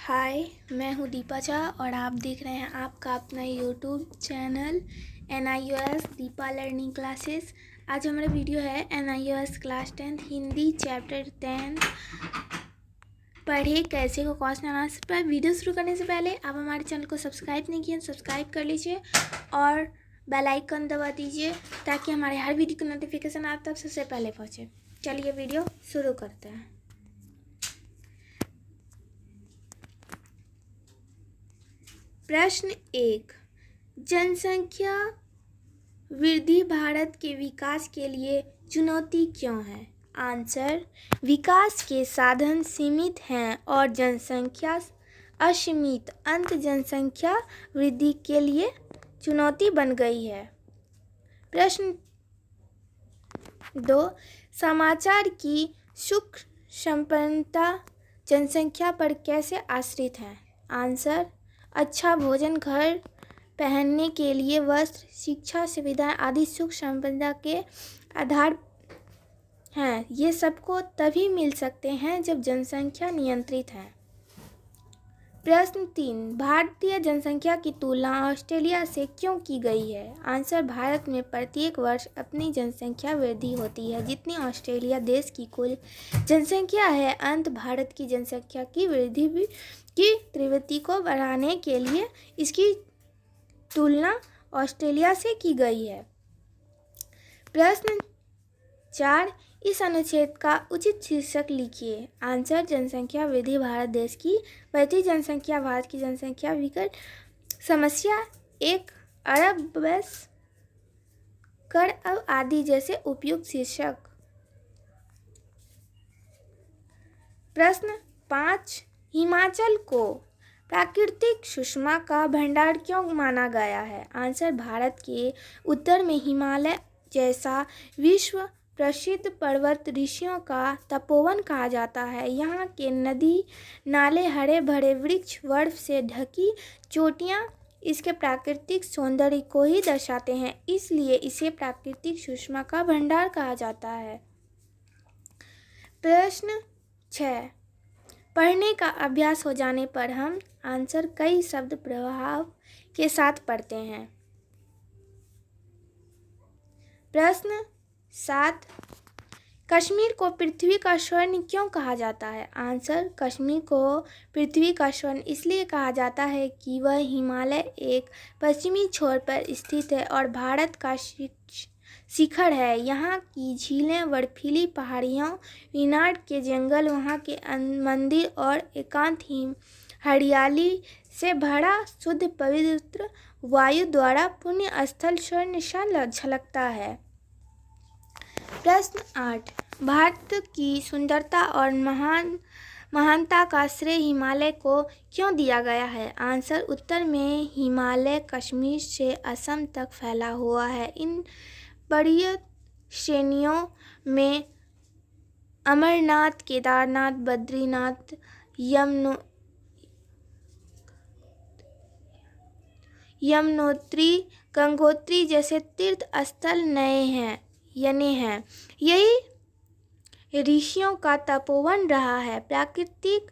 हाय, मैं हूँ दीपा झा और आप देख रहे हैं आपका अपना YouTube channel NIOS Deepa learning classes. आज हमारा वीडियो है NIOS क्लास 10 हिंदी चैप्टर 10 पढ़े कैसे को क्वेश्चन आंसर पर। वीडियो शुरू करने से पहले आप हमारे चैनल को सब्सक्राइब नहीं किए सब्सक्राइब कर लीजिए और बेल आइकन दबा दीजिए ताकि हमारे हर वीडियो की नोटिफिकेशन आप तक सबसे पहले पहुँचे। चलिए वीडियो शुरू करते हैं। प्रश्न 1, जनसंख्या वृद्धि भारत के विकास के लिए चुनौती क्यों है? आंसर, विकास के साधन सीमित हैं और जनसंख्या असीमित अंत जनसंख्या वृद्धि के लिए चुनौती बन गई है। प्रश्न 2, समाचार की सुख संपन्नता जनसंख्या पर कैसे आश्रित है? आंसर, अच्छा भोजन, घर पहनने के लिए वस्त्र, शिक्षा सुविधाएं आदि सुख संपदा के आधार हैं। ये सबको तभी मिल सकते हैं जब जनसंख्या नियंत्रित है। प्रश्न 3, भारतीय जनसंख्या की तुलना ऑस्ट्रेलिया से क्यों की गई है? आंसर, भारत में प्रत्येक वर्ष अपनी जनसंख्या वृद्धि होती है जितनी ऑस्ट्रेलिया देश की कुल जनसंख्या है। अंत भारत की जनसंख्या की वृद्धि की प्रवृत्ति को बढ़ाने के लिए इसकी तुलना ऑस्ट्रेलिया से की गई है। प्रश्न 4, इस अनुच्छेद का उचित शीर्षक लिखिए। आंसर, जनसंख्या वृद्धि भारत देश की बढ़ती जनसंख्या, भारत की जनसंख्या विकट समस्या, 1 अरब बस कर अब आदि जैसे उपयुक्त शीर्षक। प्रश्न 5, हिमाचल को प्राकृतिक सुषमा का भंडार क्यों माना गया है? आंसर, भारत के उत्तर में हिमालय जैसा विश्व प्रसिद्ध पर्वत ऋषियों का तपोवन कहा जाता है। यहाँ के नदी नाले, हरे भरे वृक्ष, बर्फ से ढकी चोटियाँ इसके प्राकृतिक सौंदर्य को ही दर्शाते हैं, इसलिए इसे प्राकृतिक सुषमा का भंडार कहा जाता है। प्रश्न 6, पढ़ने का अभ्यास हो जाने पर हम आंसर कई शब्द प्रभाव के साथ पढ़ते हैं। प्रश्न 7, कश्मीर को पृथ्वी का स्वर्ण क्यों कहा जाता है? आंसर, कश्मीर को पृथ्वी का स्वर्ण इसलिए कहा जाता है कि वह हिमालय एक पश्चिमी छोर पर स्थित है और भारत का शिखर है। यहाँ की झीलें, बर्फीली पहाड़ियों, विनाट के जंगल, वहाँ के मंदिर और एकांत हरियाली से भरा शुद्ध पवित्र वायु द्वारा पुण्य स्थल स्वर्ण सा झलकता है। प्रश्न 8, भारत की सुंदरता और महानता का श्रेय हिमालय को क्यों दिया गया है? आंसर, उत्तर में हिमालय कश्मीर से असम तक फैला हुआ है। इन पर्वतीय श्रेणियों में अमरनाथ, केदारनाथ, बद्रीनाथ, यमुनोत्री, गंगोत्री जैसे तीर्थ स्थल यने हैं। यही ऋषियों का तपोवन रहा है। प्राकृतिक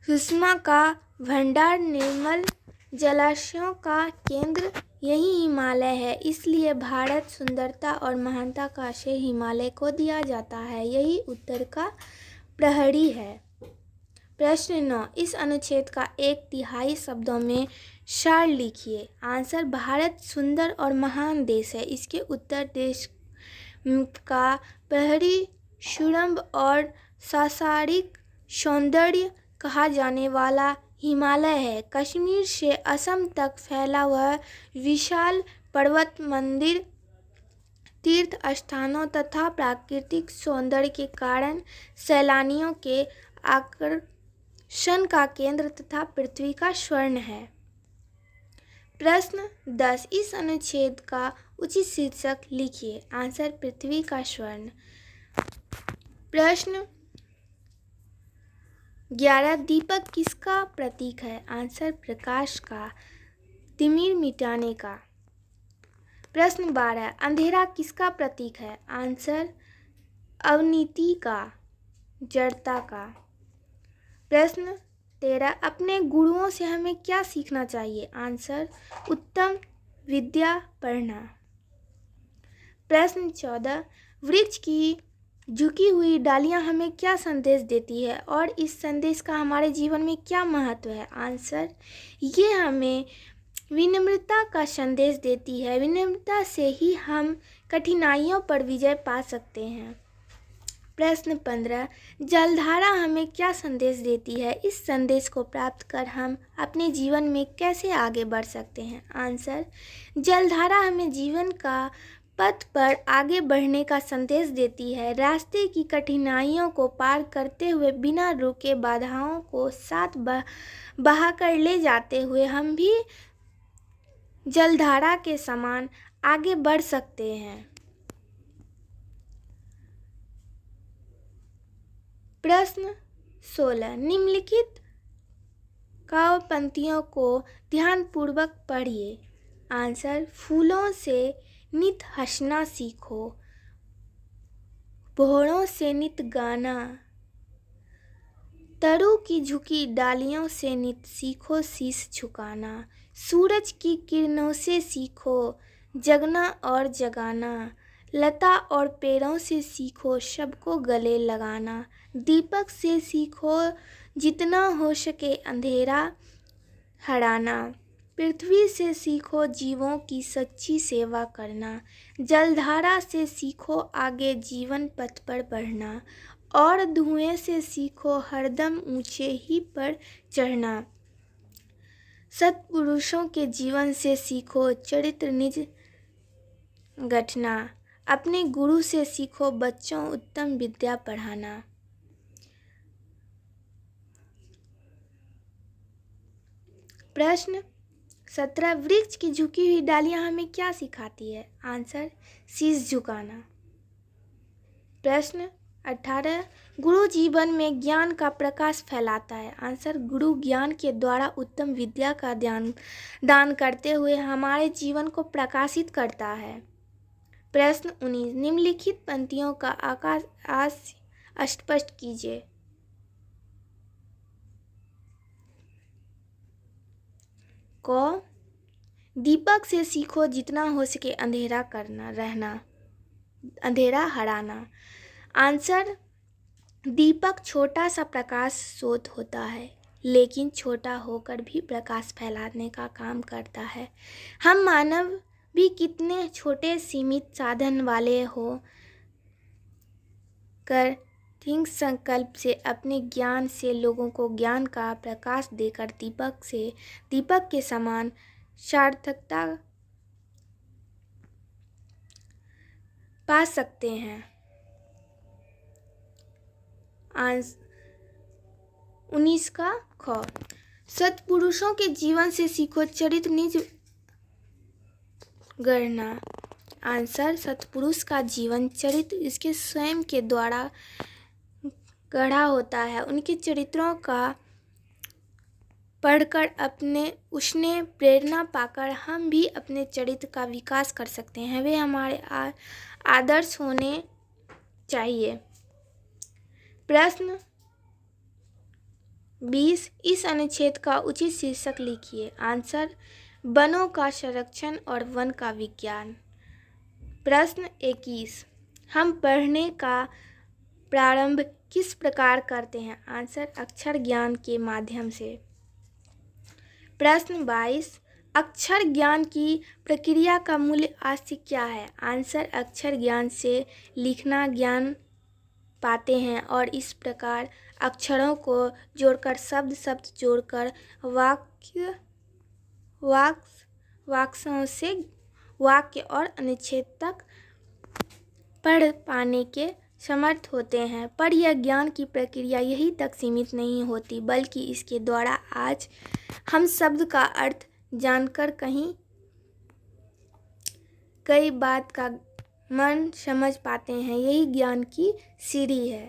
सुषमा का भंडार, निर्मल जलाशयों का केंद्र यही हिमालय है, इसलिए भारत सुंदरता और महानता का श्रेय हिमालय को दिया जाता है। यही उत्तर का प्रहरी है। प्रश्न 9, इस अनुच्छेद का 1/3 शब्दों में सार लिखिए। आंसर, भारत सुंदर और महान देश है। इसके उत्तर देश का प्रहरी सुरम्भ और सांसारिक सौंदर्य कहा जाने वाला हिमालय है। कश्मीर से असम तक फैला हुआ विशाल पर्वत, मंदिर, तीर्थ स्थानों तथा प्राकृतिक सौंदर्य के कारण सैलानियों के आकर्षण का केंद्र तथा पृथ्वी का स्वर्ण है। प्रश्न 10, इस अनुच्छेद का उचित शीर्षक लिखिए। आंसर, पृथ्वी का स्वर्ण। प्रश्न 11, दीपक किसका प्रतीक है? आंसर, प्रकाश का, तिमिर मिटाने का। प्रश्न 12, अंधेरा किसका प्रतीक है? आंसर, अवनीति का। जड़ता का। प्रश्न 13, अपने गुरुओं से हमें क्या सीखना चाहिए? आंसर, उत्तम विद्या पढ़ना। प्रश्न 14, वृक्ष की झुकी हुई डालियां हमें क्या संदेश देती है और इस संदेश का हमारे जीवन में क्या महत्व है? आंसर, ये हमें विनम्रता का संदेश देती है। विनम्रता से ही हम कठिनाइयों पर विजय पा सकते हैं। प्रश्न 15, जलधारा हमें क्या संदेश देती है? इस संदेश को प्राप्त कर हम अपने जीवन में कैसे आगे बढ़ सकते हैं? आंसर, जलधारा हमें जीवन का पथ पर आगे बढ़ने का संदेश देती है। रास्ते की कठिनाइयों को पार करते हुए बिना रुके बाधाओं को साथ बहाकर ले जाते हुए हम भी जलधारा के समान आगे बढ़ सकते हैं। प्रश्न 16, निम्नलिखित काव्य पंक्तियों को ध्यानपूर्वक पढ़िए। आंसर, फूलों से नित हंसना सीखो, भौरों से नित गाना, तरु की झुकी डालियों से नित सीखो शीश झुकाना, सूरज की किरणों से सीखो जगना और जगाना, लता और पेड़ों से सीखो सबको गले लगाना, दीपक से सीखो जितना हो सके अंधेरा हराना, पृथ्वी से सीखो जीवों की सच्ची सेवा करना, जलधारा से सीखो आगे जीवन पथ पर बढ़ना, और धुएं से सीखो हरदम ऊंचे ही पर चढ़ना, सत्पुरुषों के जीवन से सीखो चरित्र निज गढ़ना, अपने गुरु से सीखो बच्चों उत्तम विद्या पढ़ाना। प्रश्न 17, वृक्ष की झुकी हुई डालियां हमें क्या सिखाती है? आंसर, शीश झुकाना। प्रश्न 18, गुरु जीवन में ज्ञान का प्रकाश फैलाता है। आंसर, गुरु ज्ञान के द्वारा उत्तम विद्या का दान करते हुए हमारे जीवन को प्रकाशित करता है। प्रश्न 19, निम्नलिखित पंक्तियों का आकाश स्पष्ट कीजिए। को, दीपक से सीखो जितना हो सके अंधेरा हराना। आंसर, दीपक छोटा सा प्रकाश स्रोत होता है लेकिन छोटा होकर भी प्रकाश फैलाने का काम करता है। हम मानव भी कितने छोटे सीमित साधन वाले हो कर कठिन संकल्प से अपने ज्ञान से लोगों को ज्ञान का प्रकाश देकर दीपक के समान सार्थकता पा सकते हैं। 19 का ख, सत्पुरुषों के जीवन से सीखो चरित्र निज गढ़ना। आंसर, सत्पुरुष का जीवन चरित्र इसके स्वयं के द्वारा गढ़ा होता है। उनके चरित्रों का पढ़कर उसने प्रेरणा पाकर हम भी अपने चरित्र का विकास कर सकते हैं। वे हमारे आदर्श होने चाहिए। प्रश्न 20, इस अनुच्छेद का उचित शीर्षक लिखिए। आंसर, वनों का संरक्षण और वन का विज्ञान। प्रश्न 21, हम पढ़ने का प्रारंभ किस प्रकार करते हैं? आंसर, अक्षर ज्ञान के माध्यम से। प्रश्न 22, अक्षर ज्ञान की प्रक्रिया का मूल आशय क्या है? आंसर, अक्षर ज्ञान से लिखना ज्ञान पाते हैं और इस प्रकार अक्षरों को जोड़कर शब्द जोड़कर वाक्यों से वाक्य और अनुच्छेद तक पढ़ पाने के समर्थ होते हैं। पर यह ज्ञान की प्रक्रिया यही तक सीमित नहीं होती बल्कि इसके द्वारा आज हम शब्द का अर्थ जानकर कई बात का मन समझ पाते हैं। यही ज्ञान की सीढ़ी है।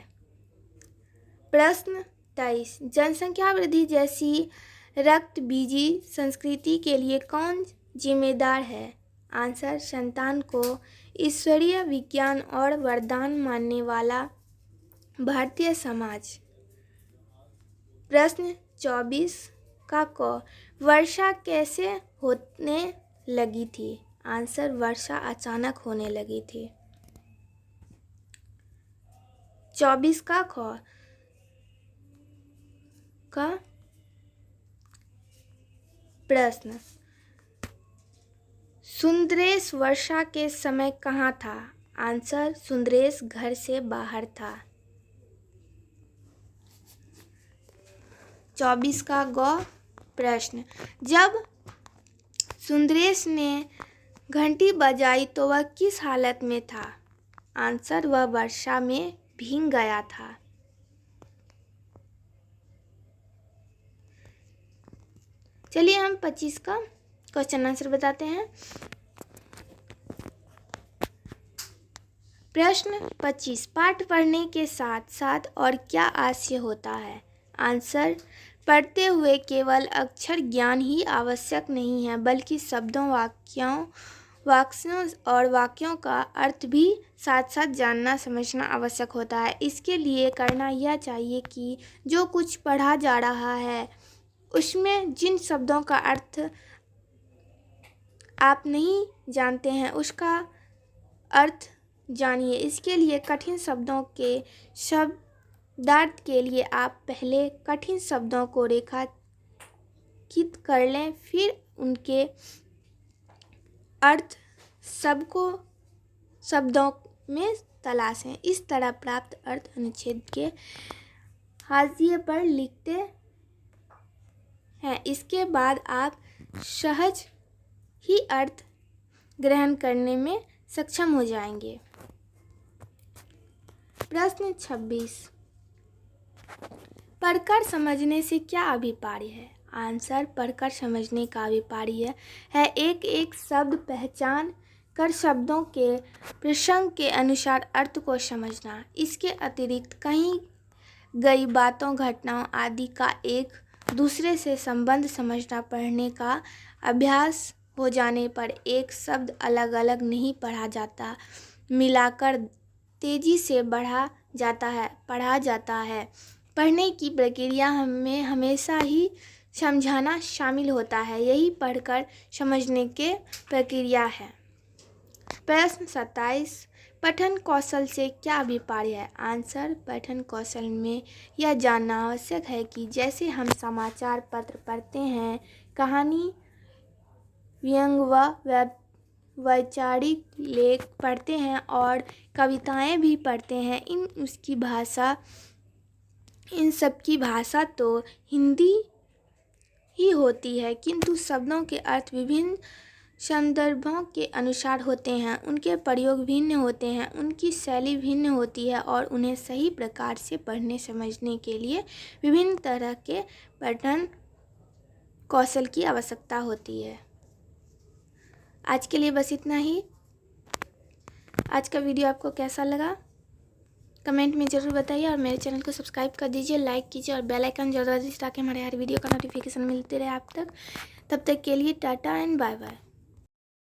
प्रश्न 23, जनसंख्या वृद्धि जैसी रक्तबीजी संस्कृति के लिए कौन जिम्मेदार है? आंसर, संतान को ईश्वरीय विज्ञान और वरदान मानने वाला भारतीय समाज। प्रश्न 24 का क, वर्षा कैसे होने लगी थी? आंसर, वर्षा अचानक होने लगी थी। 24 का ख का प्रश्न, सुंदरेश वर्षा के समय कहाँ था? आंसर, सुंदरेश घर से बाहर था। 24 का ग प्रश्न, जब सुंदरेश ने घंटी बजाई तो वह किस हालत में था? आंसर, वह वर्षा में भीग गया था। चलिए हम 25 का क्वेश्चन आंसर बताते हैं। प्रश्न 25, पाठ पढ़ने के साथ साथ और क्या आशय होता है? आंसर, पढ़ते हुए केवल अक्षर ज्ञान ही आवश्यक नहीं है, बल्कि शब्दों, वाक्यों और वाक्यों का अर्थ भी साथ साथ जानना समझना आवश्यक होता है। इसके लिए करना यह चाहिए कि जो कुछ पढ़ा जा रहा है उसमें जिन शब्दों का अर्थ आप नहीं जानते हैं उसका अर्थ जानिए। इसके लिए कठिन शब्दों के शब्दार्थ के लिए आप पहले कठिन शब्दों को रेखांकित कर लें, फिर उनके अर्थ सबको शब्दों में तलाशें। इस तरह प्राप्त अर्थ अनुच्छेद के हाशिए पर लिखते हैं। इसके बाद आप सहज ही अर्थ ग्रहण करने में सक्षम हो जाएंगे। प्रश्न 26, पढ़कर समझने से क्या अभिप्राय है? आंसर, पढ़कर समझने का अभिप्राय है एक एक शब्द पहचान कर शब्दों के प्रसंग के अनुसार अर्थ को समझना। इसके अतिरिक्त कही गई बातों, घटनाओं आदि का एक दूसरे से संबंध समझना। पढ़ने का अभ्यास हो जाने पर एक शब्द अलग अलग नहीं पढ़ा जाता, मिलाकर तेजी से पढ़ा जाता है। पढ़ने की प्रक्रिया में हमेशा ही समझाना शामिल होता है, यही पढ़कर समझने के प्रक्रिया है। प्रश्न 27, पठन कौशल से क्या अभिप्राय है? आंसर, पठन कौशल में यह जानना आवश्यक है कि जैसे हम समाचार पत्र पढ़ते हैं, कहानी, व्यंग्य व वैचारिक लेख पढ़ते हैं और कविताएं भी पढ़ते हैं, इन सब की भाषा तो हिंदी ही होती है, किंतु शब्दों के अर्थ विभिन्न संदर्भों के अनुसार होते हैं, उनके प्रयोग भिन्न होते हैं, उनकी शैली भिन्न होती है और उन्हें सही प्रकार से पढ़ने समझने के लिए विभिन्न तरह के पठन कौशल की आवश्यकता होती है। आज के लिए बस इतना ही। आज का वीडियो आपको कैसा लगा कमेंट में ज़रूर बताइए और मेरे चैनल को सब्सक्राइब कर दीजिए, लाइक कीजिए और बेल आइकन जरूर दीजिए ताकि हमारे हर वीडियो का नोटिफिकेशन मिलते रहे आप तक। तब तक के लिए टाटा एंड बाय बाय।